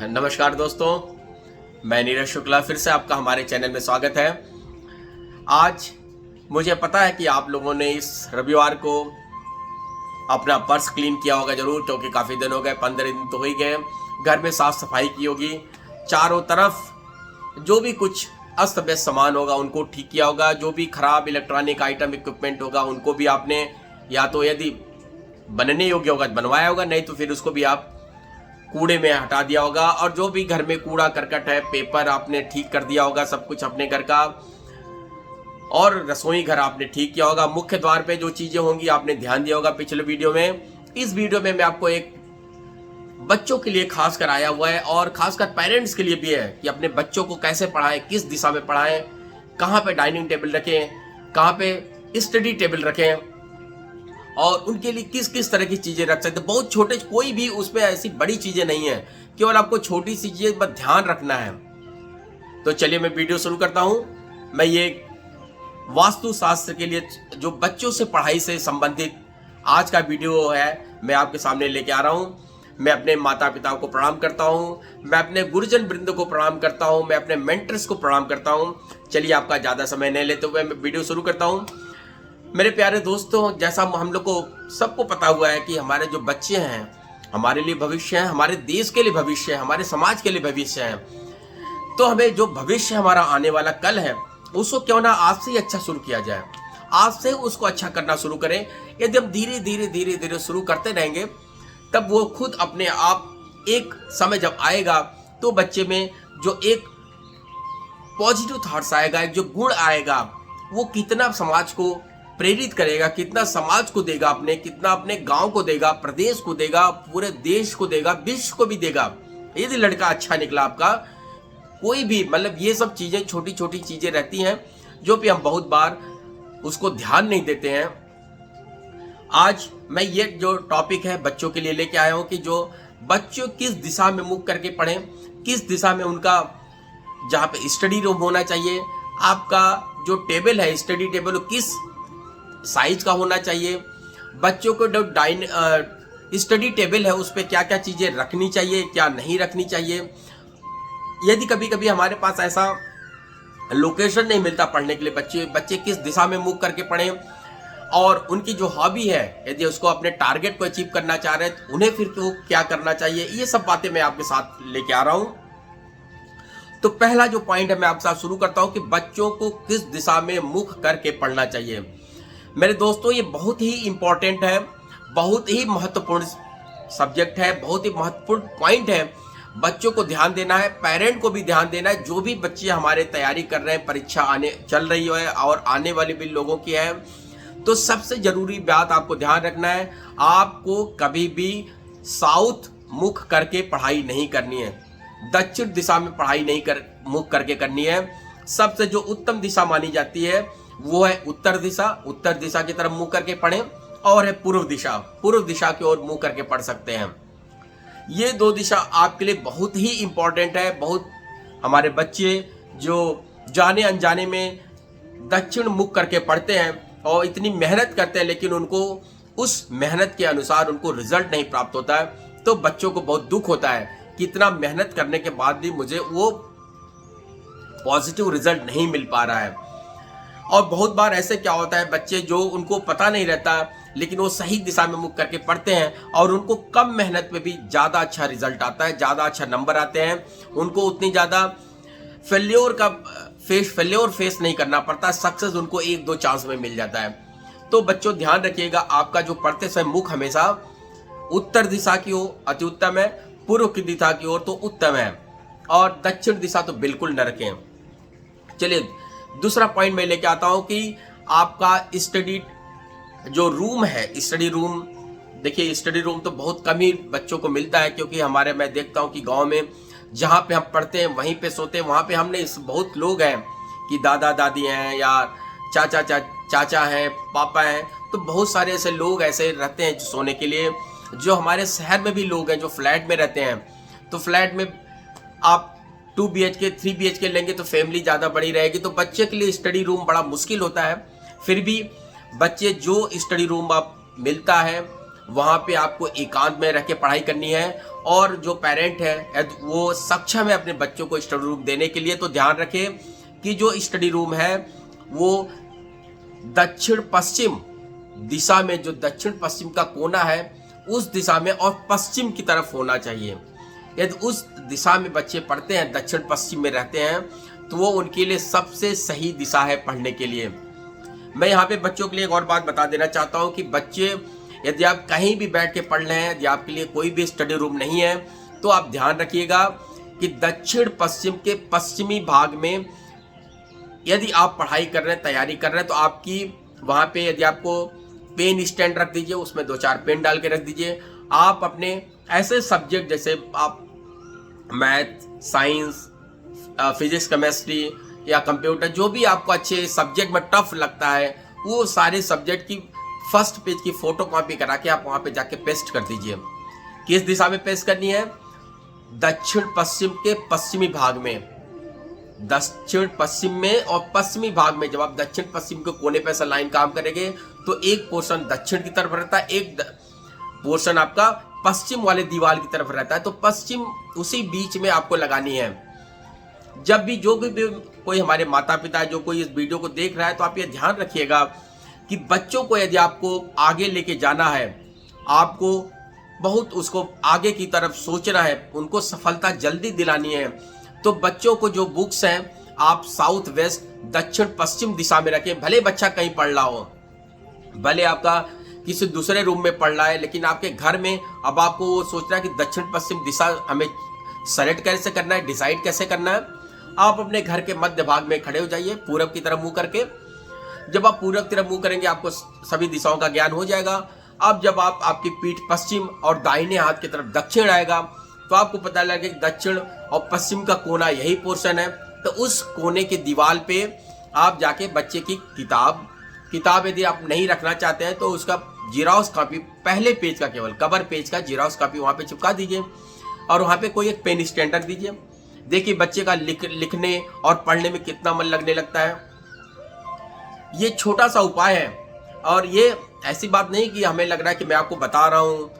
नमस्कार दोस्तों, मैं नीरज शुक्ला फिर से आपका हमारे चैनल में स्वागत है। आज मुझे पता है कि आप लोगों ने इस रविवार को अपना पर्स क्लीन किया होगा जरूर, क्योंकि काफ़ी दिन हो गए, 15 दिन तो हो ही गए। घर में साफ सफाई की होगी, चारों तरफ जो भी कुछ अस्त व्यस्त सामान होगा उनको ठीक किया होगा, जो भी खराब इलेक्ट्रॉनिक आइटम इक्विपमेंट होगा उनको भी आपने या तो यदि बनने योग्य होगा बनवाया होगा, नहीं तो फिर उसको भी आप कूड़े में हटा दिया होगा। और जो भी घर में कूड़ा करकट है, पेपर आपने ठीक कर दिया होगा, सब कुछ अपने घर का। और रसोई घर आपने ठीक किया होगा। मुख्य द्वार पे जो चीजें होंगी आपने ध्यान दिया होगा पिछले वीडियो में। इस वीडियो में मैं आपको एक बच्चों के लिए खास कर आया हुआ है, और खासकर पेरेंट्स के लिए भी है कि अपने बच्चों को कैसे पढ़ाएं, किस दिशा में पढ़ाएं, कहाँ पे डाइनिंग टेबल रखें, कहाँ पे स्टडी टेबल रखें, और उनके लिए किस किस तरह की चीजें रख सकते हैं। बहुत छोटे, कोई भी उसमें ऐसी बड़ी चीजें नहीं है, केवल आपको छोटी सी चीजें पर ध्यान रखना है। तो चलिए मैं वीडियो शुरू करता हूं। मैं ये वास्तु शास्त्र के लिए जो बच्चों से पढ़ाई से संबंधित आज का वीडियो है, मैं आपके सामने लेके आ रहा हूं। मैं अपने माता पिता को प्रणाम करता हूं, मैं अपने गुरुजन वृंद को प्रणाम करता हूं, मैं अपने मेंटर्स को प्रणाम करता हूं। चलिए आपका ज्यादा समय नहीं लेते हुए मैं वीडियो शुरू करता हूं। मेरे प्यारे दोस्तों, जैसा हम लोग को सबको पता हुआ है कि हमारे जो बच्चे हैं हमारे लिए भविष्य है, हमारे देश के लिए भविष्य है, हमारे समाज के लिए भविष्य है। तो हमें जो भविष्य हमारा आने वाला कल है उसको क्यों ना आज से ही अच्छा शुरू किया जाए, आज से उसको अच्छा करना शुरू करें। यदि हम धीरे धीरे धीरे धीरे शुरू करते रहेंगे तब वो खुद अपने आप एक समय जब आएगा तो बच्चे में जो एक पॉजिटिव थॉट्स आएगा, एक जो गुण आएगा, वो कितना समाज को प्रेरित करेगा, कितना समाज को देगा, अपने कितना अपने गांव को देगा, प्रदेश को देगा, पूरे देश को देगा, विश्व को भी देगा। यदि लड़का अच्छा निकला आपका, कोई भी, मतलब ये सब चीजें छोटी छोटी चीजें रहती हैं जो भी हम बहुत बार उसको ध्यान नहीं देते हैं। आज मैं ये जो टॉपिक है बच्चों के लिए लेके आया हूं कि जो बच्चों किस दिशा में मुख करके पढ़ें, किस दिशा में उनका जहाँ पे स्टडी रूम होना चाहिए, आपका जो टेबल है स्टडी टेबल किस साइज का होना चाहिए, बच्चों को जो स्टडी टेबल है उस पर क्या क्या चीजें रखनी चाहिए, क्या नहीं रखनी चाहिए। यदि कभी कभी हमारे पास ऐसा लोकेशन नहीं मिलता पढ़ने के लिए, बच्चे किस दिशा में मुख करके पढ़ें, और उनकी जो हॉबी है यदि उसको अपने टारगेट को अचीव करना चाह रहे हैं तो उन्हें फिर तो क्या करना चाहिए, ये सब बातें मैं आपके साथ लेके आ रहा हूं। तो पहला जो पॉइंट है मैं आपके साथ शुरू करता हूं कि बच्चों को किस दिशा में मुख करके पढ़ना चाहिए। मेरे दोस्तों, ये बहुत ही इंपॉर्टेंट है, बहुत ही महत्वपूर्ण सब्जेक्ट है, बहुत ही महत्वपूर्ण पॉइंट है। बच्चों को ध्यान देना है, पेरेंट को भी ध्यान देना है। जो भी बच्चे हमारे तैयारी कर रहे हैं, परीक्षा आने चल रही है और आने वाले भी लोगों की है, तो सबसे जरूरी बात आपको ध्यान रखना है, आपको कभी भी साउथ मुख करके पढ़ाई नहीं करनी है, दक्षिण दिशा में पढ़ाई नहीं मुख करके करनी है। सबसे जो उत्तम दिशा मानी जाती है वो है उत्तर दिशा। उत्तर दिशा की तरफ मुंह करके पढ़ें, और है पूर्व दिशा, पूर्व दिशा की ओर मुंह करके पढ़ सकते हैं। ये दो दिशा आपके लिए बहुत ही इंपॉर्टेंट है। बहुत हमारे बच्चे जो जाने अनजाने में दक्षिण मुख करके पढ़ते हैं और इतनी मेहनत करते हैं, लेकिन उनको उस मेहनत के अनुसार उनको रिजल्ट नहीं प्राप्त होता है, तो बच्चों को बहुत दुख होता है कि इतना मेहनत करने के बाद भी मुझे वो पॉजिटिव रिजल्ट नहीं मिल पा रहा है। और बहुत बार ऐसे क्या होता है, बच्चे जो उनको पता नहीं रहता लेकिन वो सही दिशा में मुख करके पढ़ते हैं और उनको कम मेहनत में भी ज़्यादा अच्छा रिजल्ट आता है, ज़्यादा अच्छा नंबर आते हैं, उनको उतनी ज़्यादा फेल्योर फेस नहीं करना पड़ता, सक्सेस उनको 1-2 चांस में मिल जाता है। तो बच्चों ध्यान रखिएगा, आपका जो पढ़ते समय मुख हमेशा उत्तर दिशा की ओर अति उत्तम है, पूर्व की दिशा की ओर तो उत्तम है, और दक्षिण दिशा तो बिल्कुल न रखें। चलिए दूसरा पॉइंट मैं लेके आता हूं कि आपका स्टडी जो रूम है, स्टडी रूम, देखिए स्टडी रूम तो बहुत कम ही बच्चों को मिलता है, क्योंकि मैं देखता हूं कि गांव में जहां पे हम पढ़ते हैं वहीं पे सोते हैं, वहां पे हमने बहुत लोग हैं कि दादा दादी हैं या चाचा हैं, पापा हैं, तो बहुत सारे ऐसे लोग ऐसे रहते हैं सोने के लिए। जो हमारे शहर में भी लोग हैं जो फ्लैट में रहते हैं, तो फ्लैट में आप 2 BHK 3 BHK लेंगे तो फैमिली ज़्यादा बड़ी रहेगी, तो बच्चे के लिए स्टडी रूम बड़ा मुश्किल होता है। फिर भी बच्चे जो स्टडी रूम आप मिलता है वहाँ पे आपको एकांत में रह के पढ़ाई करनी है। और जो पेरेंट है यदि वो सक्षम है अपने बच्चों को स्टडी रूम देने के लिए, तो ध्यान रखें कि जो स्टडी रूम है वो दक्षिण पश्चिम दिशा में, जो दक्षिण पश्चिम का कोना है उस दिशा में और पश्चिम की तरफ होना चाहिए। यदि उस दिशा में बच्चे पढ़ते हैं, दक्षिण पश्चिम में रहते हैं, तो वो उनके लिए सबसे सही दिशा है पढ़ने के लिए। मैं यहाँ पे बच्चों के लिए एक और बात बता देना चाहता हूँ कि बच्चे यदि आप कहीं भी बैठ के पढ़ रहे हैं, यदि आपके लिए कोई भी स्टडी रूम नहीं है, तो आप ध्यान रखिएगा कि दक्षिण पश्चिम के पश्चिमी भाग में यदि आप पढ़ाई कर रहे हैं, तैयारी कर रहे हैं, तो आपकी वहाँ पे यदि आपको पेन स्टैंड रख दीजिए, उसमें 2-4 पेन डाल के रख दीजिए। आप अपने ऐसे सब्जेक्ट जैसे आप मैथ, साइंस, फिजिक्स, केमिस्ट्री या कंप्यूटर, जो भी आपको अच्छे सब्जेक्ट में टफ लगता है, वो सारे सब्जेक्ट की फर्स्ट पेज की फोटो कॉपी करा के आप वहाँ पे जाके पेस्ट कर दीजिए। किस दिशा में पेस्ट करनी है? दक्षिण पश्चिम के पश्चिमी भाग में, दक्षिण पश्चिम में और पश्चिमी भाग में। जब आप दक्षिण पश्चिम के कोने पे ऐसा लाइन काम करेंगे तो एक पोर्शन दक्षिण की तरफ रहता है, एक पोर्शन आपका पश्चिम वाले दीवार की तरफ रहता है, तो पश्चिम उसी बीच में आपको लगानी है। जब भी जो भी कोई हमारे माता पिता जो कोई इस वीडियो को देख रहा है, तो आप ये ध्यान रखिएगा कि बच्चों को यदि आपको आगे लेके जाना है, आपको बहुत उसको आगे की तरफ सोचना है, उनको सफलता जल्दी दिलानी है, तो बच्चों को जो बुक्स हैं आप साउथ वेस्ट, दक्षिण पश्चिम दिशा में रखें। भले बच्चा कहीं पढ़ रहा हो, भले आपका किसी दूसरे रूम में पढ़ रहा है, लेकिन आपके घर में अब आपको वो सोचना है कि दक्षिण पश्चिम दिशा हमें सेलेक्ट कैसे करना है, डिसाइड कैसे करना है। आप अपने घर के मध्य भाग में खड़े हो जाइए, पूरब की तरफ मुंह करके। जब आप पूरब की तरफ मुंह करेंगे, आपको सभी दिशाओं का ज्ञान हो जाएगा। अब जब आपकी पीठ पश्चिम और दाहिने हाथ की तरफ दक्षिण आएगा, तो आपको पता लगेगा कि दक्षिण और पश्चिम का कोना यही पोर्शन है। तो उस कोने की दीवार पे आप जाके बच्चे की किताब यदि आप नहीं रखना चाहते हैं, तो उसका जीरोक्स कॉपी, पहले पेज का, केवल कवर पेज का जीरोक्स कॉपी वहाँ पे चिपका दीजिए और वहाँ पे कोई एक पेन स्टैंड रख दीजिए। देखिए बच्चे का लिखने और पढ़ने में कितना मन लगने लगता है। ये छोटा सा उपाय है और ये ऐसी बात नहीं कि हमें लग रहा है कि मैं आपको बता रहा हूँ।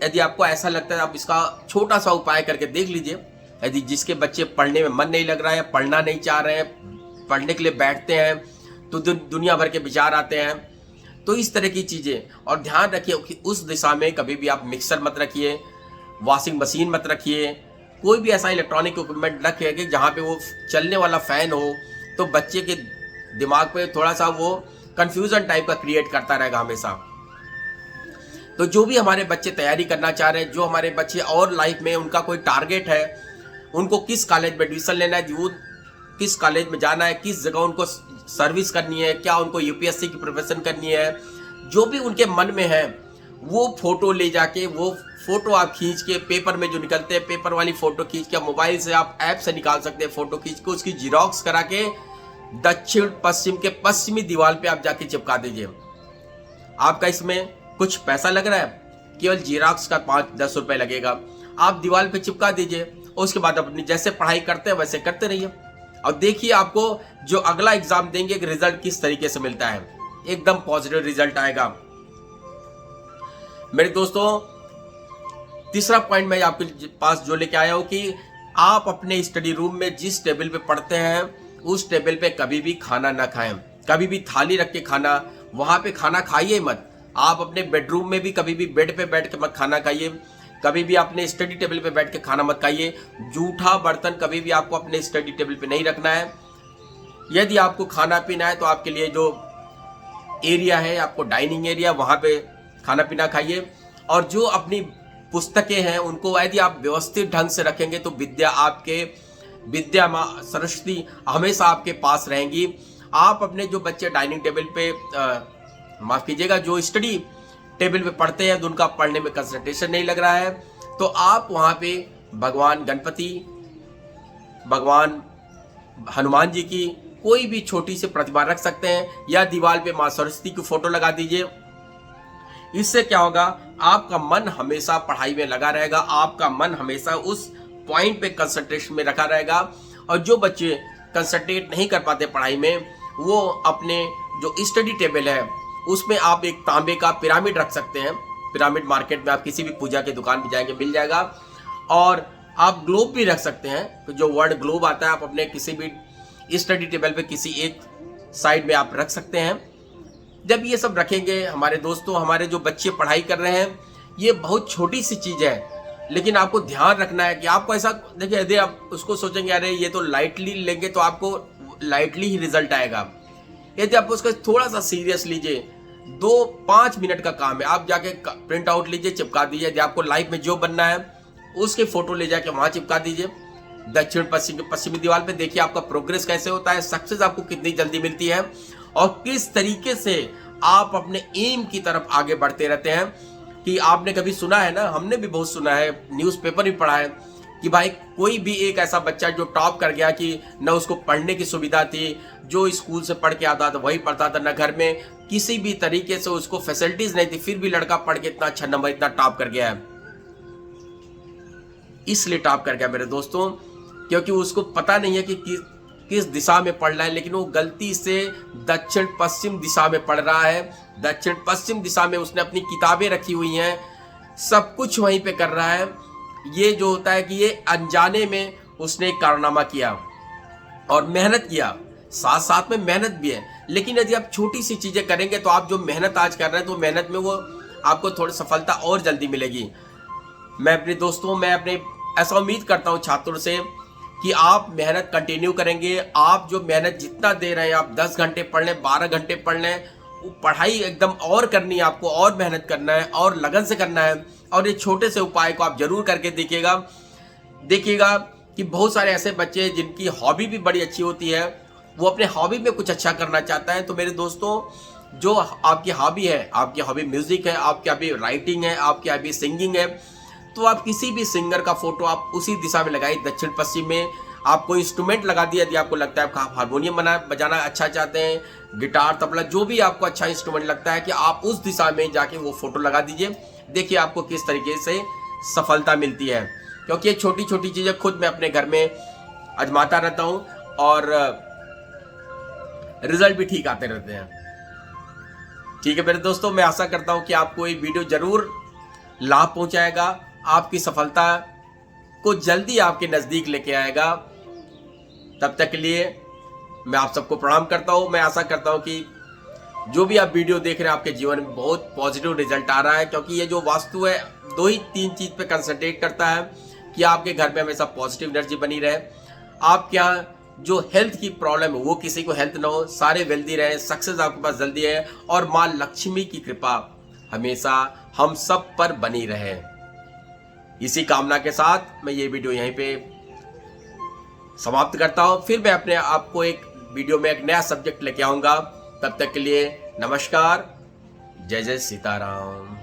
यदि आपको ऐसा लगता है, आप इसका छोटा सा उपाय करके देख लीजिए। यदि जिसके बच्चे पढ़ने में मन नहीं लग रहा है, पढ़ना नहीं चाह रहे हैं, पढ़ने के लिए बैठते हैं तो दुनिया भर के विचार आते हैं, तो इस तरह की चीज़ें। और ध्यान रखिए कि उस दिशा में कभी भी आप मिक्सर मत रखिए, वॉशिंग मशीन मत रखिए, कोई भी ऐसा इलेक्ट्रॉनिक इक्विपमेंट रखिए कि जहाँ पे वो चलने वाला फैन हो, तो बच्चे के दिमाग पे थोड़ा सा वो कंफ्यूजन टाइप का क्रिएट करता रहेगा हमेशा। तो जो भी हमारे बच्चे तैयारी करना चाह रहे हैं, जो हमारे बच्चे और लाइफ में उनका कोई टारगेट है, उनको किस कॉलेज में एडमिशन लेना है, वो किस कॉलेज में जाना है, किस जगह उनको सर्विस करनी है, क्या उनको यूपीएससी की प्रिपरेशन करनी है, जो भी उनके मन में है, वो फोटो ले जाके, वो फोटो आप खींच के, पेपर में जो निकलते हैं, पेपर वाली फोटो खींच के, मोबाइल से आप ऐप से निकाल सकते हैं फोटो खींच के, उसकी जीरोक्स करा के दक्षिण पश्चिम के पश्चिमी दीवार पे आप जाके चिपका दीजिए। आपका इसमें कुछ पैसा लग रहा है, केवल जीरोक्स का 5-10 रुपए लगेगा। आप दीवार पे चिपका दीजिए, उसके बाद अपनी जैसे पढ़ाई करते हैं वैसे करते रहिए और देखिए आपको जो अगला एग्जाम देंगे कि रिजल्ट किस तरीके से मिलता है। एकदम पॉजिटिव रिजल्ट आएगा। मेरे दोस्तों, तीसरा पॉइंट मैं आपके पास जो लेके आया हूं कि आप अपने स्टडी रूम में जिस टेबल पे पढ़ते हैं, उस टेबल पे कभी भी खाना ना खाएं। कभी भी थाली रख के खाना, वहां पे खाना खाइए मत। आप अपने बेडरूम में भी कभी भी बेड पे बैठ के मत खाना खाइए, कभी भी अपने स्टडी टेबल पे बैठ के खाना मत खाइए। जूठा बर्तन कभी भी आपको अपने स्टडी टेबल पे नहीं रखना है। यदि आपको खाना पीना है तो आपके लिए जो एरिया है, आपको डाइनिंग एरिया, वहाँ पे खाना पीना खाइए। और जो अपनी पुस्तकें हैं उनको यदि आप व्यवस्थित ढंग से रखेंगे तो विद्या माँ सरस्वती हमेशा आपके पास रहेंगी। आप अपने जो बच्चे डाइनिंग टेबल पे माफ़ कीजिएगा, जो स्टडी टेबल पे पढ़ते हैं, तो उनका पढ़ने में कंसंट्रेशन नहीं लग रहा है, तो आप वहाँ पे भगवान गणपति, भगवान हनुमान जी की कोई भी छोटी सी प्रतिमा रख सकते हैं या दीवार पे माँ सरस्वती की फोटो लगा दीजिए। इससे क्या होगा, आपका मन हमेशा पढ़ाई में लगा रहेगा, आपका मन हमेशा उस पॉइंट पे कंसंट्रेशन में रखा रहेगा। और जो बच्चे कंसंट्रेट नहीं कर पाते पढ़ाई में, वो अपने जो स्टडी टेबल है उसमें आप एक तांबे का पिरामिड रख सकते हैं। पिरामिड मार्केट में आप किसी भी पूजा की दुकान पे जाएंगे मिल जाएगा। और आप ग्लोब भी रख सकते हैं, तो जो वर्ड ग्लोब आता है आप अपने किसी भी स्टडी टेबल पे किसी एक साइड में आप रख सकते हैं। जब ये सब रखेंगे हमारे दोस्तों, हमारे जो बच्चे पढ़ाई कर रहे हैं, ये बहुत छोटी सी चीज़ है, लेकिन आपको ध्यान रखना है कि आपको ऐसा देखिए, यदि आप उसको सोचेंगे अरे ये तो लाइटली लेंगे तो आपको लाइटली ही रिजल्ट आएगा। यदि आप उसको थोड़ा सा सीरियस लीजिए, 2-5 मिनट का काम है, आप जाके प्रिंट आउट लीजिए, चिपका दीजिए। यदि आपको लाइफ में जो बनना है उसके फोटो ले जाके वहां चिपका दीजिए दक्षिण पश्चिमी दीवार पे। देखिए आपका प्रोग्रेस कैसे होता है, सक्सेस आपको कितनी जल्दी मिलती है और किस तरीके से आप अपने एम की तरफ आगे बढ़ते रहते हैं। कि आपने कभी सुना है ना, हमने भी बहुत सुना है, न्यूज़पेपर भी पढ़ा है कि भाई कोई भी एक ऐसा बच्चा जो टॉप कर गया कि न उसको पढ़ने की सुविधा थी, जो स्कूल से पढ़ के आता था वही पढ़ता था, न घर में किसी भी तरीके से उसको फैसिलिटीज नहीं थी, फिर भी लड़का पढ़ के इतना अच्छा नंबर, इतना टॉप कर गया है। इसलिए टॉप कर गया मेरे दोस्तों, क्योंकि उसको पता नहीं है कि किस दिशा में पढ़ना है, लेकिन वो गलती से दक्षिण पश्चिम दिशा में पढ़ रहा है। दक्षिण पश्चिम दिशा में उसने अपनी किताबें रखी हुई हैं, सब कुछ वहीं पे कर रहा है। ये जो होता है कि ये अनजाने में उसने एक कारनामा किया और मेहनत किया, साथ साथ में मेहनत भी है। लेकिन यदि आप छोटी सी चीजें करेंगे तो आप जो मेहनत आज कर रहे हैं, तो मेहनत में वो आपको थोड़ी सफलता और जल्दी मिलेगी। मैं अपने दोस्तों, मैं अपने ऐसा उम्मीद करता हूँ छात्रों से कि आप मेहनत कंटिन्यू करेंगे। आप जो मेहनत जितना दे रहे हैं, आप 10 घंटे पढ़ लें, 12 घंटे पढ़ लें, वो पढ़ाई एकदम और करनी है आपको, और मेहनत करना है और लगन से करना है। और ये छोटे से उपाय को आप जरूर करके देखिएगा कि बहुत सारे ऐसे बच्चे जिनकी हॉबी भी बड़ी अच्छी होती है, वो अपने हॉबी में कुछ अच्छा करना चाहता है। तो मेरे दोस्तों, जो आपकी हॉबी है, आपकी हॉबी म्यूजिक है, आपकी हॉबी राइटिंग है, आपकी हॉबी सिंगिंग है, तो आप किसी भी सिंगर का फोटो आप उसी दिशा में लगाइए, दक्षिण पश्चिम में। आप कोई इंस्ट्रूमेंट लगा दिया, यदि आपको लगता है आप हारमोनियम बजाना अच्छा चाहते हैं, गिटार, तबला, जो भी आपको अच्छा इंस्ट्रूमेंट लगता है, कि आप उस दिशा में जाके वो फोटो लगा दीजिए। देखिए आपको किस तरीके से सफलता मिलती है, क्योंकि ये छोटी छोटी चीजें खुद मैं अपने घर में आजमाता रहता हूँ और रिजल्ट भी ठीक आते रहते हैं। ठीक है मेरे दोस्तों, मैं आशा करता हूँ कि आपको ये वीडियो जरूर लाभ पहुंचाएगा, आपकी सफलता को जल्दी आपके नजदीक लेके आएगा। तब तक के लिए मैं आप सबको प्रणाम करता हूं। मैं आशा करता हूं कि जो भी आप वीडियो देख रहे हैं, आपके जीवन में बहुत पॉजिटिव रिजल्ट आ रहा है, क्योंकि ये जो वास्तु है 2 ही 3 चीज पे कंसंट्रेट करता है कि आपके घर में हमेशा पॉजिटिव एनर्जी बनी रहे, आपके यहाँ जो हेल्थ की प्रॉब्लम है वो किसी को हेल्थ ना हो, सारे वेल्दी रहे, सक्सेस आपके पास जल्दी है, और माँ लक्ष्मी की कृपा हमेशा हम सब पर बनी रहे। इसी कामना के साथ मैं ये वीडियो यहीं पे समाप्त करता हूं। फिर मैं अपने आपको एक वीडियो में एक नया सब्जेक्ट लेके आऊंगा। तब तक के लिए नमस्कार, जय जय सीताराम।